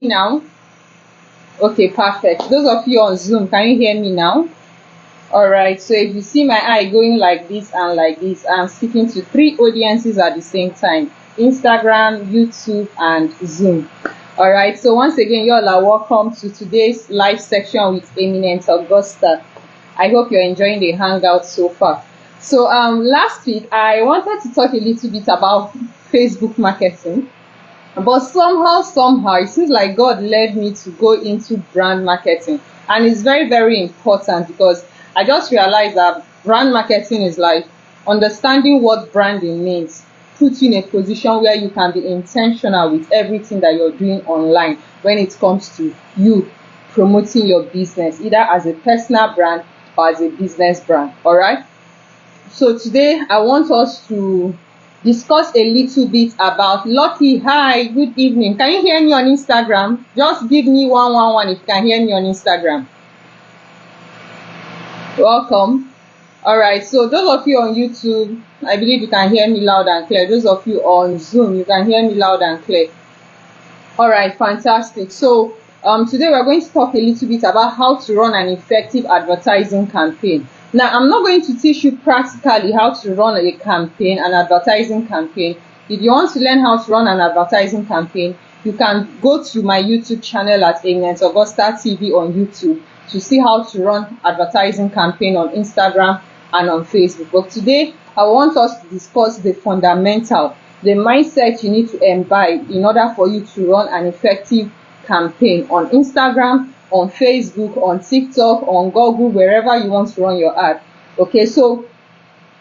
Now? Okay, perfect. Those of you on Zoom, can you hear me now? All right. So if you see my eye going like this and like this, I'm speaking to three audiences at the same time: Instagram, YouTube, and Zoom. All right. So once again, you all are welcome to today's live section with Eminent Augusta. I hope you're enjoying the hangout so far. So last week I wanted to talk a little bit about Facebook marketing. But somehow, it seems like God led me to go into brand marketing. And it's very, very important because I just realized that brand marketing is like understanding what branding means, puts you in a position where you can be intentional with everything that you're doing online when it comes to you promoting your business, either as a personal brand or as a business brand. All right. So today I want us to discuss a little bit about Lucky. Hi, good evening. Can you hear me on Instagram? Just give me 111 if you can hear me on Instagram. Welcome. All right, so those of you on YouTube, I believe you can hear me loud and clear. Those of you on Zoom, you can hear me loud and clear. All right, fantastic. So today we're going to talk a little bit about how to run an effective advertising campaign. Now, I'm not going to teach you practically how to run a campaign, an advertising campaign. If you want to learn how to run an advertising campaign, you can go to my YouTube channel at Eminent Augusta TV on YouTube to see how to run advertising campaign on Instagram and on Facebook. But today, I want us to discuss the fundamental, the mindset you need to imbibe in order for you to run an effective campaign on Instagram, on Facebook, on TikTok, on Google, wherever you want to run your ad. Okay, so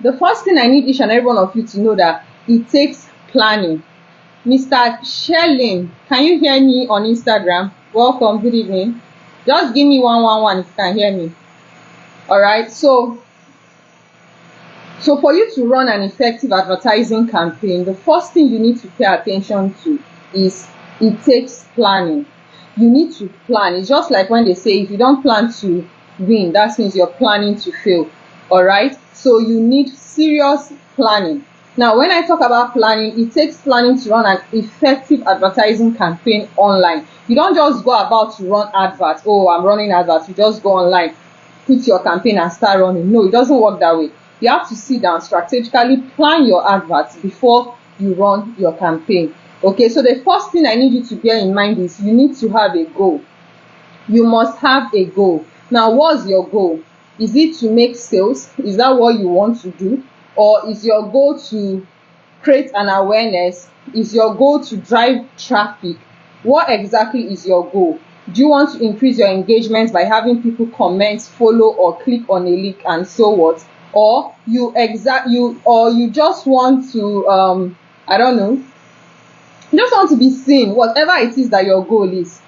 the first thing I need each and every one of you to know that it takes planning. Mr. Shelling, can you hear me on Instagram? Welcome, good evening. Just give me 111 if you can hear me. All right, so for you to run an effective advertising campaign, the first thing you need to pay attention to is it takes planning. You need to plan. It's just like when they say if you don't plan to win, that means you're planning to fail. All right, so you need serious planning. Now, when I talk about planning, it takes planning to run an effective advertising campaign online. You don't just go about to run adverts. Oh, I'm running adverts. You just go online, put your campaign and start running. No, it doesn't work that way. You have to sit down, strategically plan your adverts before you run your campaign. Okay, so the first thing I need you to bear in mind is you need to have a goal. You must have a goal. Now, what's your goal? Is it to make sales? Is that what you want to do? Or is your goal to create an awareness? Is your goal to drive traffic? What exactly is your goal? Do you want to increase your engagement by having people comment, follow, or click on a link and so what? Or you just want to I don't know, you just want to be seen. Whatever it is that your goal is,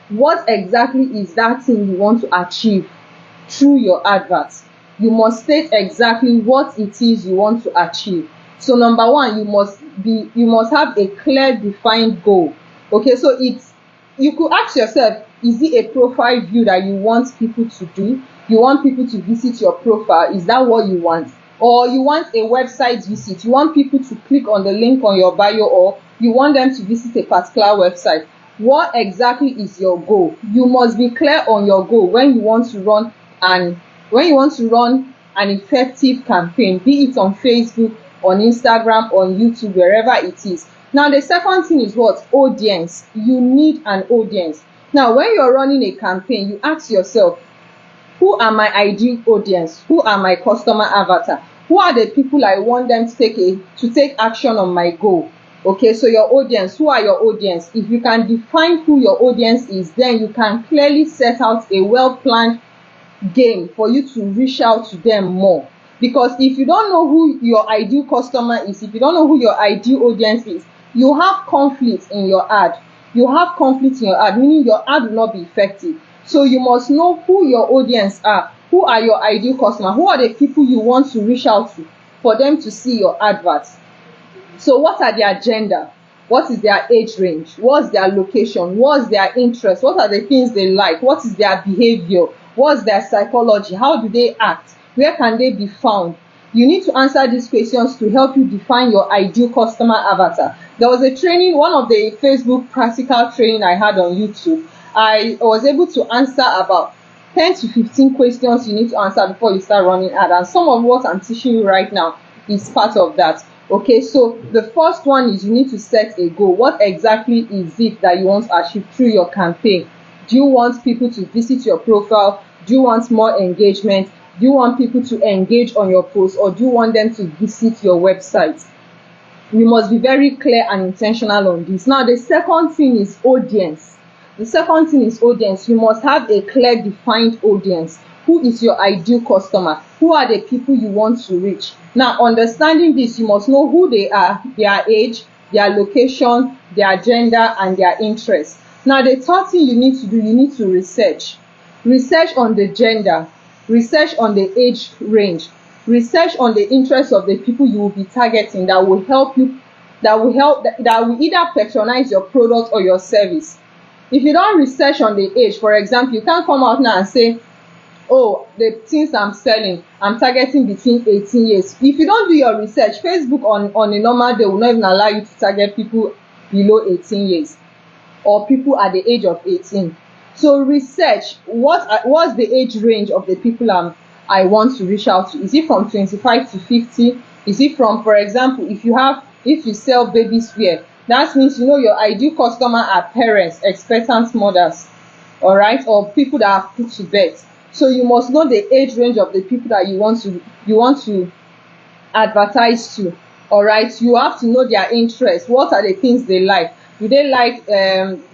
what exactly is that thing you want to achieve through your adverts? You must state exactly what it is you want to achieve. So number one, you must have a clear defined goal. Okay, so you could ask yourself, is it a profile view that you want people to do? You want people to visit your profile? Is that what you want? Or you want a website visit? You want people to click on the link on your bio, or you want them to visit a particular website? What exactly is your goal? You must be clear on your goal when you want to run an effective campaign, be it on Facebook, on Instagram, on YouTube, wherever it is. Now, the second thing is what? Audience. You need an audience. Now, when you're running a campaign, you ask yourself, who are my ideal audience? Who are my customer avatar? Who are the people I want them to take action on my goal? Okay, so your audience, who are your audience? If you can define who your audience is, then you can clearly set out a well-planned game for you to reach out to them more. Because if you don't know who your ideal customer is, if you don't know who your ideal audience is, you have conflict in your ad. Meaning your ad will not be effective. So you must know who your audience are. Who are your ideal customer? Who are the people you want to reach out to for them to see your adverts? So what are their gender? What is their age range? What's their location? What's their interest? What are the things they like? What is their behavior? What's their psychology? How do they act? Where can they be found? You need to answer these questions to help you define your ideal customer avatar. There was a training, one of the Facebook practical training I had on YouTube. I was able to answer about 10 to 15 questions you need to answer before you start running ad, and some of what I'm teaching you right now is part of that. Okay, so the first one is you need to set a goal. What exactly is it that you want to achieve through your campaign? Do you want people to visit your profile? Do you want more engagement? Do you want people to engage on your post, or do you want them to visit your website? You must be very clear and intentional on this. Now, the second thing is audience. The second thing is audience. You must have a clear, defined audience. Who is your ideal customer? Who are the people you want to reach? Now, understanding this, you must know who they are, their age, their location, their gender, and their interests. Now, the third thing you need to do, you need to research. Research on the gender, research on the age range, research on the interests of the people you will be targeting that will help you, that will either patronize your product or your service. If you don't research on the age, for example, you can't come out now and say, oh, the things I'm selling, I'm targeting between 18 years. If you don't do your research, Facebook on a normal day will not even allow you to target people below 18 years or people at the age of 18. So research, what's the age range of the people I want to reach out to? Is it from 25 to 50? Is it from, for example, if you sell baby wear, that means you know your ideal customer are parents, expectant mothers, all right, or people that have put to bed. So you must know the age range of the people that you want to advertise to. All right, you have to know their interests. What are the things they like? Do they like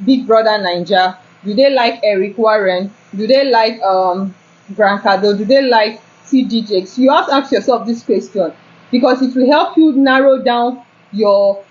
Big Brother Naija? Do they like Eric Warren? Do they like Grant Cardone? Do they like TD Jakes? You have to ask yourself this question, because it will help you narrow down your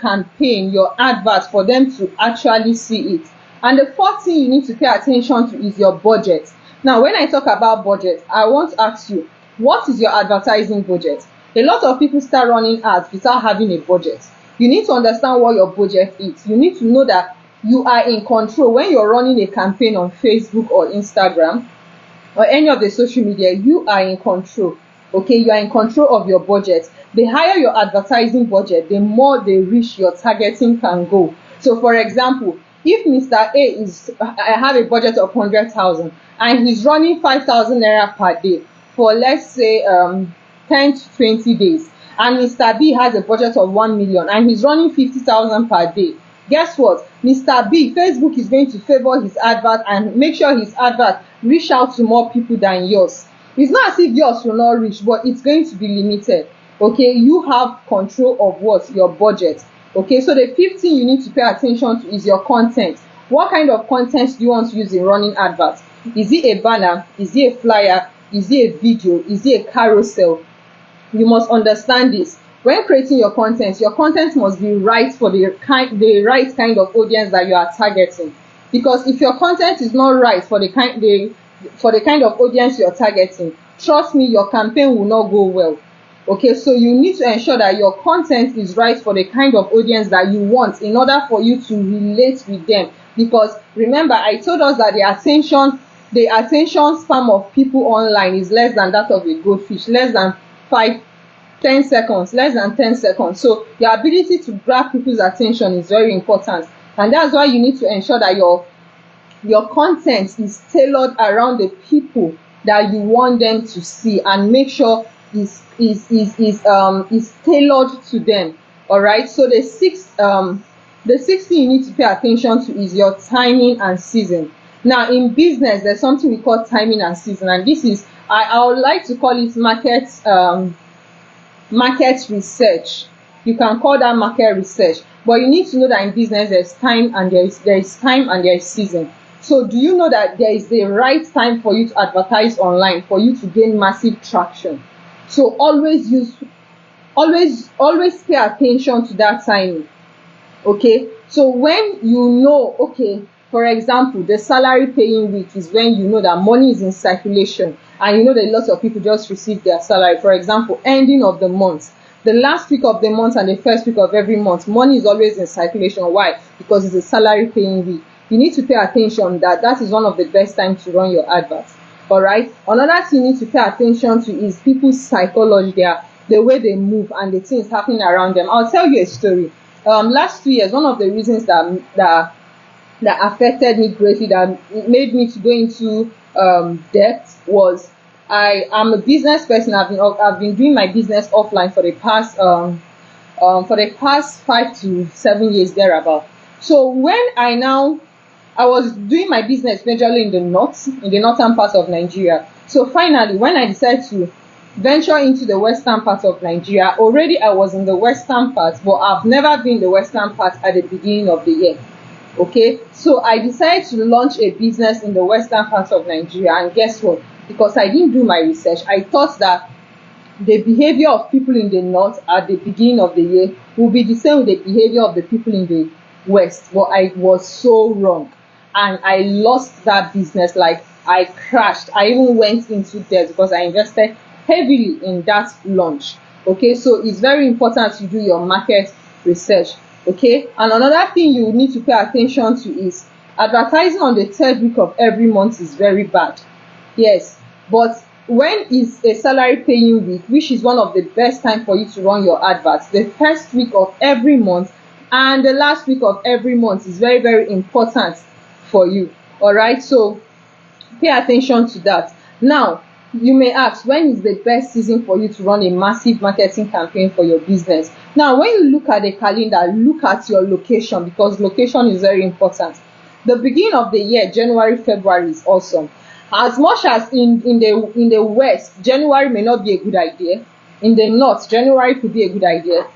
campaign, your advert, for them to actually see it. And the fourth thing you need to pay attention to is your budget. Now, when I talk about budget, I want to ask you, what is your advertising budget? A lot of people start running ads without having a budget. You need to understand what your budget is. You need to know that you are in control. When you're running a campaign on Facebook or Instagram or any of the social media, you are in control. Okay, you are in control of your budget. The higher your advertising budget, the more the reach your targeting can go. So, for example, if Mr. I have a budget of 100,000 and he's running 5,000 naira per day for, let's say, 10 to 20 days, and Mr. B has a budget of 1 million and he's running 50,000 per day, guess what? Mr. B, Facebook is going to favor his advert and make sure his advert reach out to more people than yours. It's not as if yours will not reach, but it's going to be limited. Okay, you have control of what? Your budget. Okay, so the fifth thing you need to pay attention to is your content. What kind of content do you want to use in running adverts? Is it a banner? Is it a flyer? Is it a video? Is it a carousel? You must understand this. When creating your content must be right for the right kind of audience that you are targeting. Because if your content is not right for the kind of audience you're targeting, trust me, your campaign will not go well. Okay, so you need to ensure that your content is right for the kind of audience that you want in order for you to relate with them. Because remember, I told us that the attention span of people online is less than that of a goldfish, less than 10 seconds. So your ability to grab people's attention is very important, and that's why you need to ensure that your content is tailored around the people that you want them to see, and make sure is tailored to them. All right, so the sixth thing you need to pay attention to is your timing and season. Now, in business, there's something we call timing and season, and this is, I would like to call it market research. You can call that market research, but you need to know that in business there's time and there is time and there is season. So do you know that there is the right time for you to advertise online for you to gain massive traction? So always pay attention to that timing. Okay, so when you know, okay, for example, the salary paying week is when you know that money is in circulation, and you know that lots of people just receive their salary. For example, ending of the month, the last week of the month and the first week of every month, money is always in circulation. Why? Because it's a salary paying week. You need to pay attention that is one of the best times to run your adverts. All right, another thing you need to pay attention to is people's psychology, the way they move and the things happening around them. I'll tell you a story. Last 2 years, one of the reasons that affected me greatly, that made me to go into debt, was I am a business person. I've been doing my business offline for the past 5 to 7 years thereabout. So when I was doing my business majorly in the northern part of Nigeria. So finally, when I decided to venture into the western part of Nigeria, already I was in the western part, but I've never been in the western part at the beginning of the year. Okay, so I decided to launch a business in the western part of Nigeria, and guess what? Because I didn't do my research, I thought that the behavior of people in the north at the beginning of the year will be the same with the behavior of the people in the west, but I was so wrong, and I lost that business. Like, I crashed. I even went into debt because I invested heavily in that launch. Okay, so it's very important to do your market research. Okay, and another thing you need to pay attention to is advertising on the third week of every month is very bad. Yes, but when is a salary paying week, which is one of the best time for you to run your adverts, the first week of every month and the last week of every month is very, very important for you. All right, so pay attention to that. Now, you may ask, when is the best season for you to run a massive marketing campaign for your business? Now, when you look at the calendar, look at your location, because location is very important. The beginning of the year, January, February, is awesome. As much as in the west, January may not be a good idea. In the north, January could be a good idea.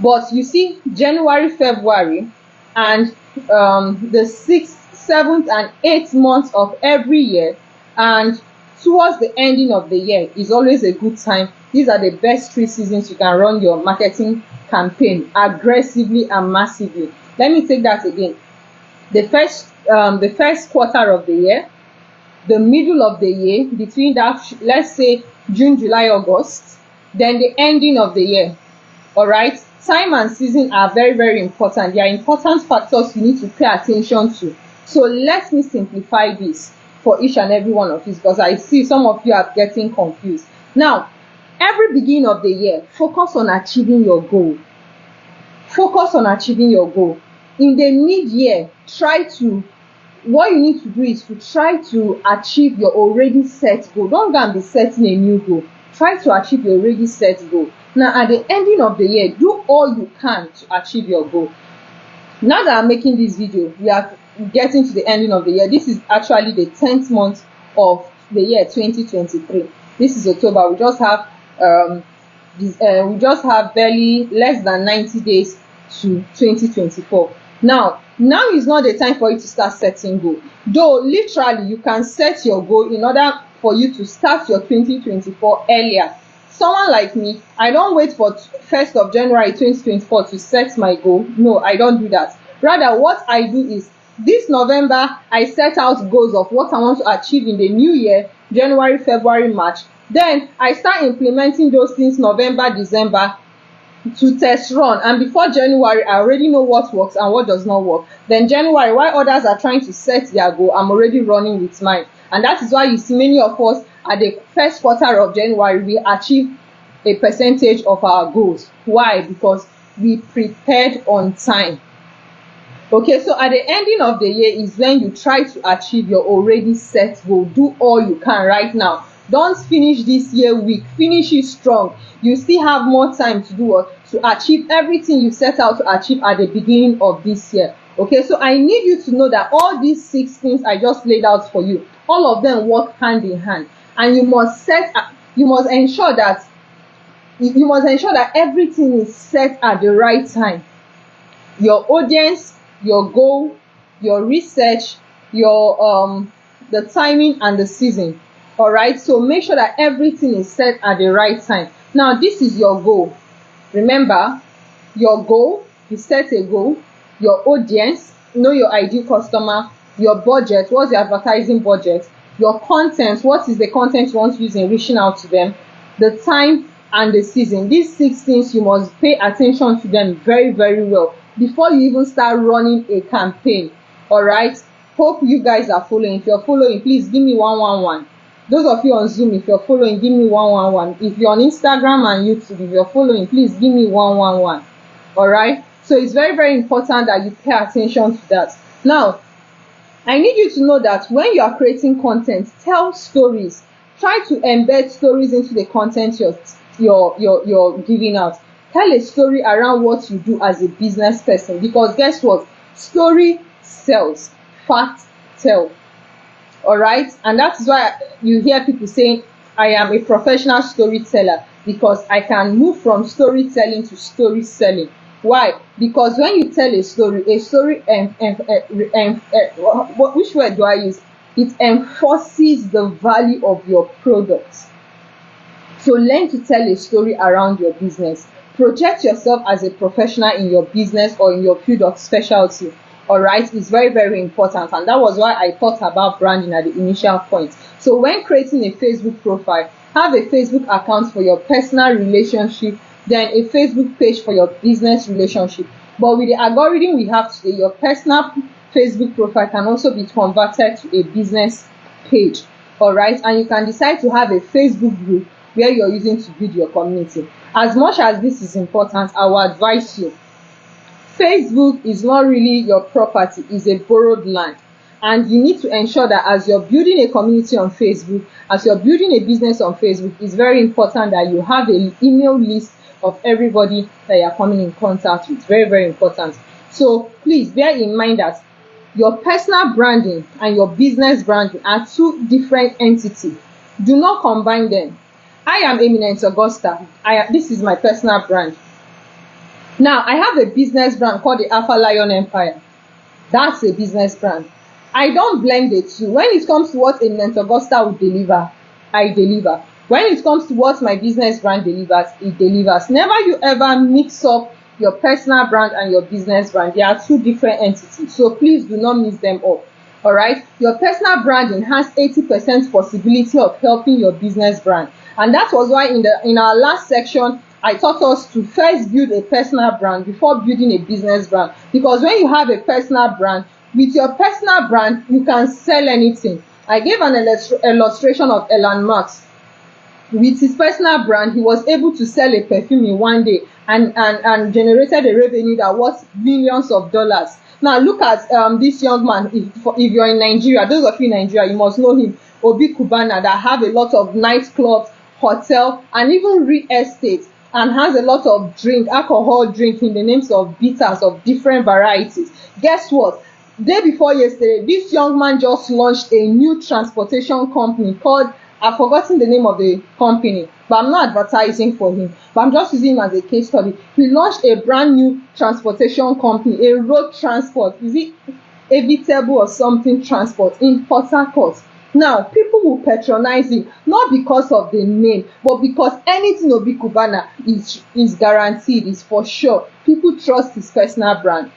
But you see, January, February, and the 6th, 7th, and 8th months of every year, and towards the ending of the year, is always a good time. These are the best 3 seasons you can run your marketing campaign aggressively and massively. Let me take that again. The first quarter of the year, the middle of the year, between that, let's say June, July, August, then the ending of the year. All right, time and season are very, very important. They are important factors you need to pay attention to. So let me simplify this for each and every one of you, because I see some of you are getting confused. Now, every beginning of the year, focus on achieving your goal. Focus on achieving your goal. In the mid-year, what you need to do is to try to achieve your already set goal. Don't go and be setting a new goal. Try to achieve your already set goal. Now, at the ending of the year, do all you can to achieve your goal. Now that I'm making this video, we are getting to the ending of the year. This is actually the 10th month of the year 2023. This is October. We just have barely less than 90 days to 2024. Now is not the time for you to start setting goal. Though literally you can set your goal in order for you to start your 2024 earlier. Someone like me, I don't wait for 1st of January 2024 to set my goal. No, I don't do that. Rather, what I do is this November, I set out goals of what I want to achieve in the new year, January, February, March. Then I start implementing those things November, December to test run. And before January, I already know what works and what does not work. Then January, while others are trying to set their goal, I'm already running with mine. And that is why you see many of us at the first quarter of January, we achieve a percentage of our goals. Why? Because we prepared on time. Okay, so at the ending of the year is when you try to achieve your already set goal. Do all you can right now. Don't finish this year weak. Finish it strong. You still have more time to do what? To achieve everything you set out to achieve at the beginning of this year. Okay, so I need you to know that all these 6 things I just laid out for you, all of them work hand in hand, and you must ensure that everything is set at the right time. Your audience, your goal, your research, your the timing and the season. All right, so make sure that everything is set at the right time. Now, this is your goal. Remember, your goal, you set a goal, your audience, know your ideal customer, your budget, what's your advertising budget, your content, what is the content you want to use in reaching out to them, the time and the season. These 6 things, you must pay attention to them very, very well before you even start running a campaign. All right, hope you guys are following. If you're following, please give me 111. Those of you on Zoom, if you're following, give me 111. If you're on Instagram and YouTube, if you're following, please give me 111. All right. So it's very, very important that you pay attention to that. Now, I need you to know that when you are creating content, tell stories. Try to embed stories into the content you're giving out. Tell a story around what you do as a business person, because guess what? Story sells. Fact tell. All right. And that's why you hear people saying, I am a professional storyteller, because I can move from storytelling to story selling. Why? Because when you tell a story, which word do I use? It enforces the value of your product. So learn to tell a story around your business. Project yourself as a professional in your business or in your field of specialty. All right, it's very, very important, and that was why I thought about branding at the initial point. So when creating a Facebook profile, have a Facebook account for your personal relationship, then a Facebook page for your business relationship. But with the algorithm we have today, your personal Facebook profile can also be converted to a business page. All right, and you can decide to have a Facebook group where you're using to build your community. As much as this is important, I will advise you, Facebook is not really your property, it's a borrowed land. And you need to ensure that as you're building a community on Facebook, as you're building a business on Facebook, it's very important that you have an email list of everybody that you're coming in contact with. Very, very important. So please bear in mind that your personal branding and your business branding are two different entities. Do not combine them. I am Eminent Augusta. This is my personal brand. Now, I have a business brand called the Alpha Lion Empire. That's a business brand. I don't blend the two. When it comes to what Eminent Augusta will deliver, I deliver. When it comes to what my business brand delivers, it delivers. Never you ever mix up your personal brand and your business brand. They are two different entities. So please do not mix them up. All right. Your personal branding has 80% possibility of helping your business brand. And that was why in our last section, I taught us to first build a personal brand before building a business brand. Because when you have a personal brand, with your personal brand, you can sell anything. I gave an illustration of Elon Musk. With his personal brand, he was able to sell a perfume in one day and generated a revenue that was millions of dollars. Now look at this young man. If you're in Nigeria, those of you in Nigeria, you must know him, Obi Kubana, that have a lot of nightclubs, hotel, and even real estate, and has a lot of alcohol drink in the names of bitters of different varieties. Guess what? Day before yesterday, this young man just launched a new transportation company called, I've forgotten the name of the company, but I'm not advertising for him, but I'm just using him as a case study. He launched a brand new transportation company, a road transport. Is it Evitable or something transport in Port Harcourt? Now, people will patronize him, not because of the name, but because anything Obi Kubana is guaranteed, is for sure. People trust his personal brand.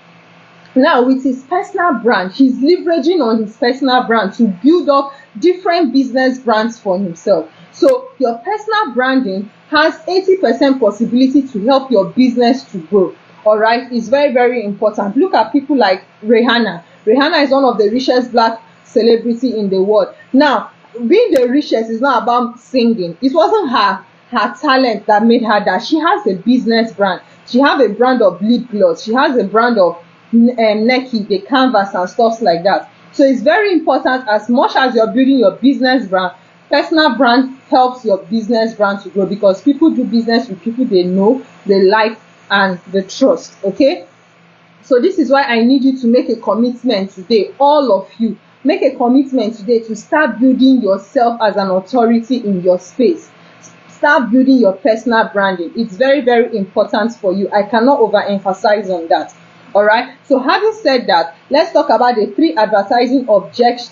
Now, with his personal brand, he's leveraging on his personal brand to build up different business brands for himself. So your personal branding has 80% possibility to help your business to grow. All right, it's very, very important. Look at people like Rihanna. Rihanna is one of the richest black celebrity in the world. Now, being the richest is not about singing. It wasn't her talent that made her that. She has a business brand. She has a brand of lip gloss. She has a brand of Nike, the canvas and stuff like that. So it's very important, as much as you're building your business brand, personal brand helps your business brand to grow, because people do business with people they know, they like, and they trust. Okay, so this is why I need you to make a commitment today. All of you, make a commitment today to start building yourself as an authority in your space. Start building your personal branding. It's very, very important for you. I cannot overemphasize on that. All right, so having said that, let's talk about the three advertising objectives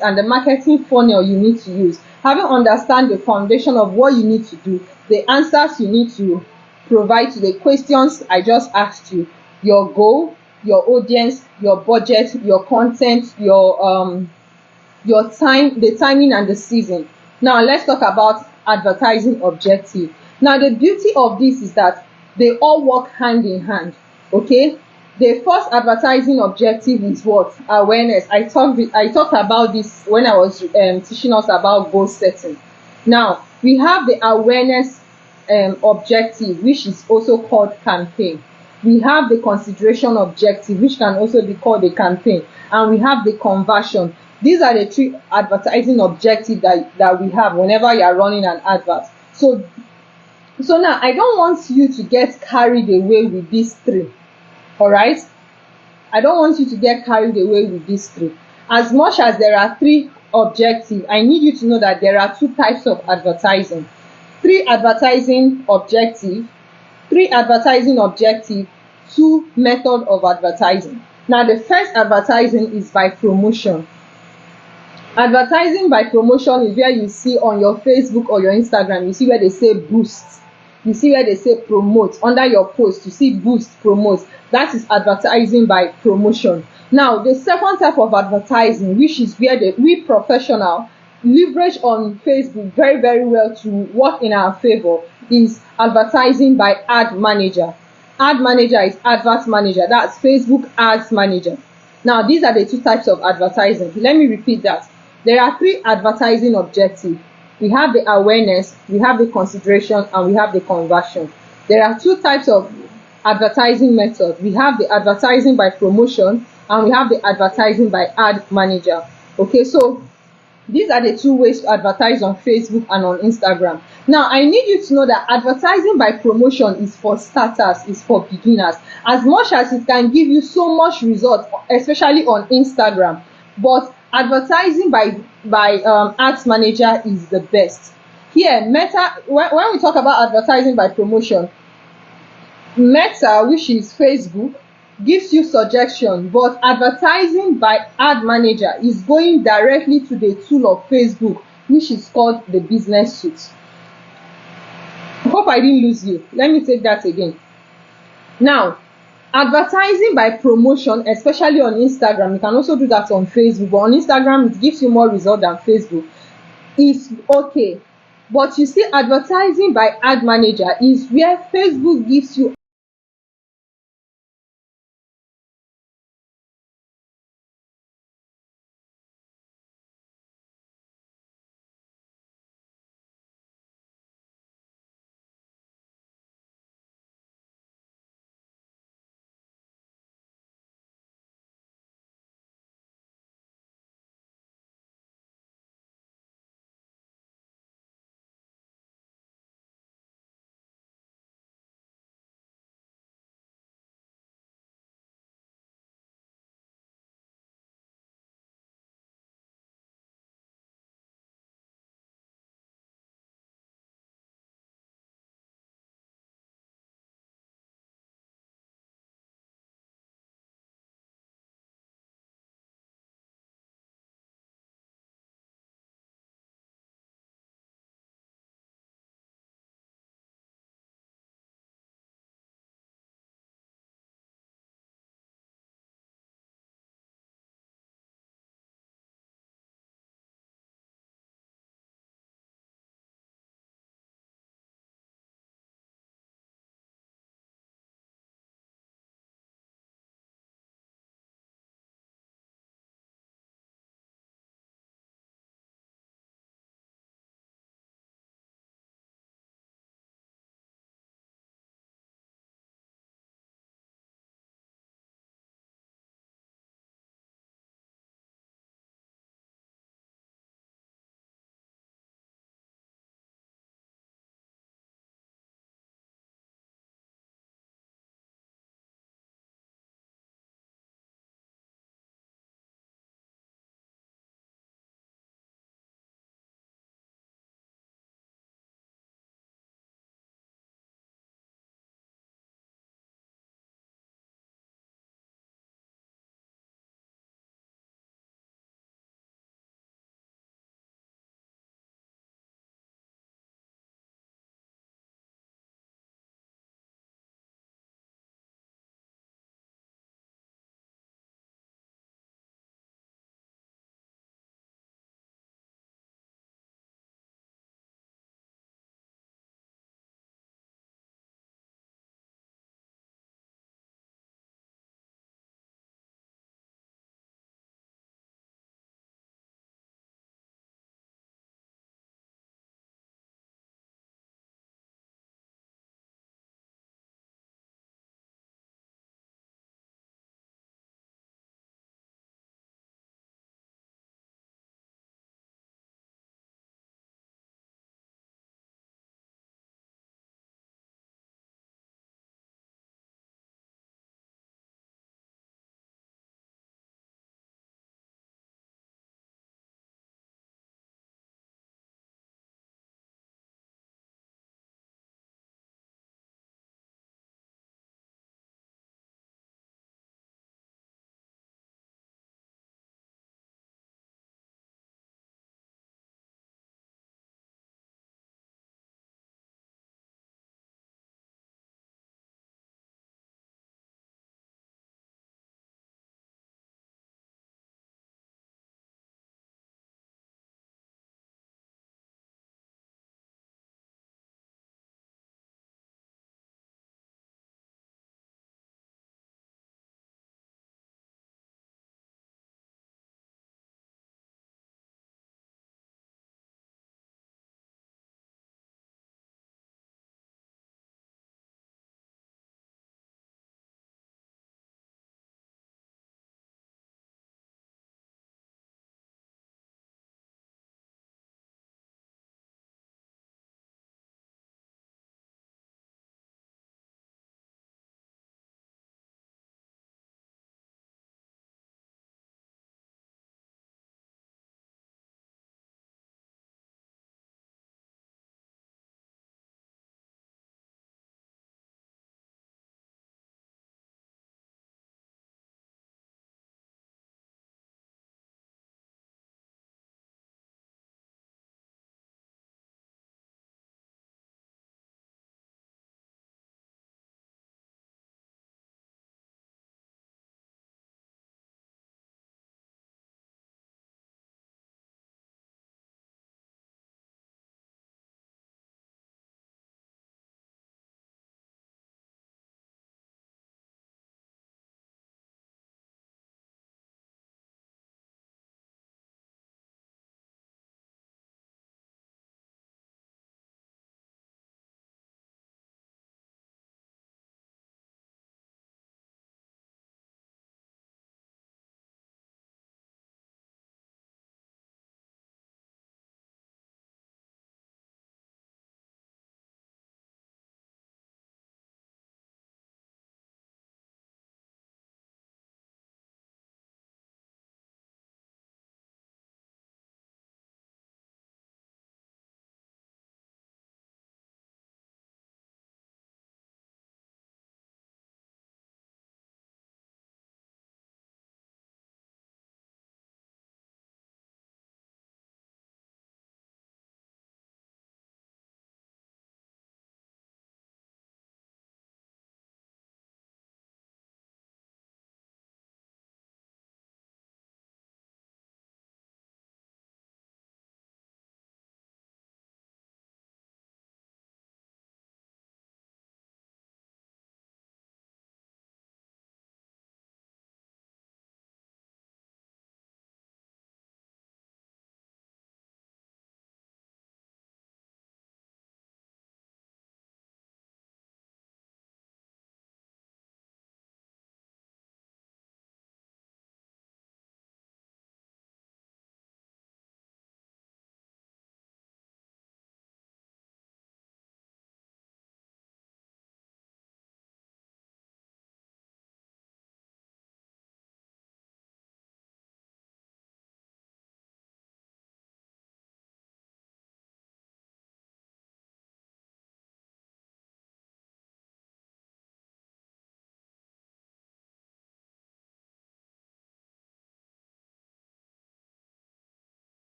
and the marketing funnel you need to use. Having understand the foundation of what you need to do, the answers you need to provide to the questions I just asked you, your goal, your audience, your budget, your content, your time, the timing and the season. Now let's talk about advertising objective. Now the beauty of this is that they all work hand in hand. Okay, The first advertising objective is what? Awareness. I talked about this when I was teaching us about goal setting. Now we have the awareness objective, which is also called campaign. We have the consideration objective, which can also be called a campaign, and we have the conversion. These are the three advertising objectives that we have whenever you are running an advert. So now I don't want you to get carried away with these three. All right, I don't want you to get carried away with these three. As much as there are three objectives, I need you to know that there are two types of advertising. Three advertising objective, two method of advertising. Now the first advertising is by promotion. Advertising by promotion is where you see on your Facebook or your Instagram, you see where they say boost, you see where they say promote. Under your post you see boost, promote. That is advertising by promotion. Now the second type of advertising, which is where we professional leverage on Facebook very, very well to work in our favor, is advertising by ad manager. Ad manager is advert manager. That's Facebook ads manager. Now these are the two types of advertising. Let me repeat that. There are three advertising objectives. We have the awareness, we have the consideration, and we have the conversion. There are two types of advertising methods. We have the advertising by promotion, and we have the advertising by ad manager. Okay, so these are the two ways to advertise on Facebook and on Instagram. Now I need you to know that advertising by promotion is for starters, is for beginners. As much as it can give you so much result, especially on Instagram, but advertising by ads manager is the best. Here Meta, when we talk about advertising by promotion, Meta, which is Facebook, gives you suggestion, but advertising by ad manager is going directly to the tool of Facebook, which is called the business suite. I hope I didn't lose you. Let me take that again. Now advertising by promotion, especially on Instagram, you can also do that on Facebook, but on Instagram it gives you more result than Facebook, is okay. But you see, advertising by ad manager is where Facebook gives you